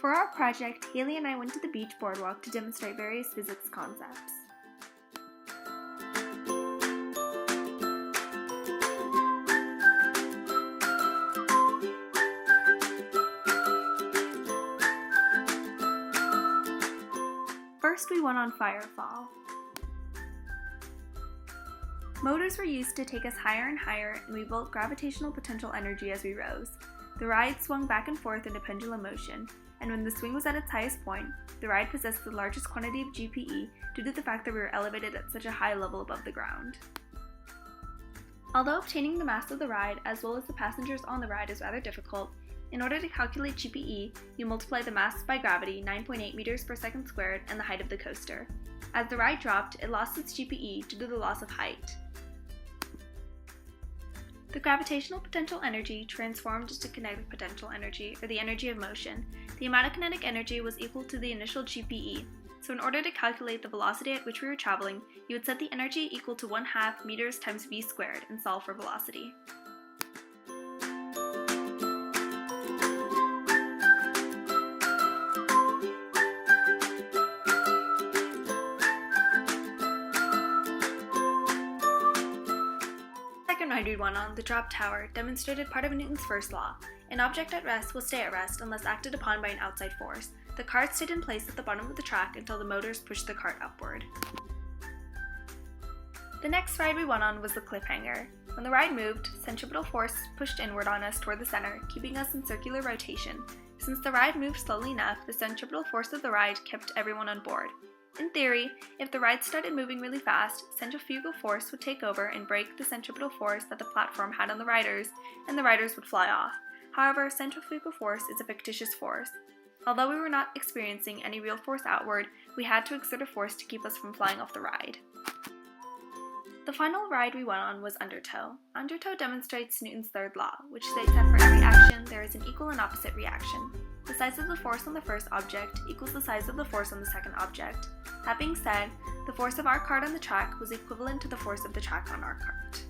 For our project, Haley and I went to the beach boardwalk to demonstrate various physics concepts. First, we went on Firefall. Motors were used to take us higher and higher, and we built gravitational potential energy as we rose. The ride swung back and forth in a pendulum motion, and when the swing was at its highest point, the ride possessed the largest quantity of GPE due to the fact that we were elevated at such a high level above the ground. Although obtaining the mass of the ride, as well as the passengers on the ride, is rather difficult, in order to calculate GPE, you multiply the mass by gravity, 9.8 meters per second squared, and the height of the coaster. As the ride dropped, it lost its GPE due to the loss of height. The gravitational potential energy transformed into kinetic potential energy, or the energy of motion. The amount of kinetic energy was equal to the initial GPE, so in order to calculate the velocity at which we were traveling, you would set the energy equal to 1/2 meters times v squared and solve for velocity. The second ride we went on, the Drop Tower, demonstrated part of Newton's first law. An object at rest will stay at rest unless acted upon by an outside force. The cart stayed in place at the bottom of the track until the motors pushed the cart upward. The next ride we went on was the Cliffhanger. When the ride moved, centripetal force pushed inward on us toward the center, keeping us in circular rotation. Since the ride moved slowly enough, the centripetal force of the ride kept everyone on board. In theory, if the ride started moving really fast, centrifugal force would take over and break the centripetal force that the platform had on the riders, and the riders would fly off. However, centrifugal force is a fictitious force. Although we were not experiencing any real force outward, we had to exert a force to keep us from flying off the ride. The final ride we went on was Undertow. Undertow demonstrates Newton's third law, which states that for every action, there is an equal and opposite reaction. The size of the force on the first object equals the size of the force on the second object. That being said, the force of our cart on the track was equivalent to the force of the track on our cart.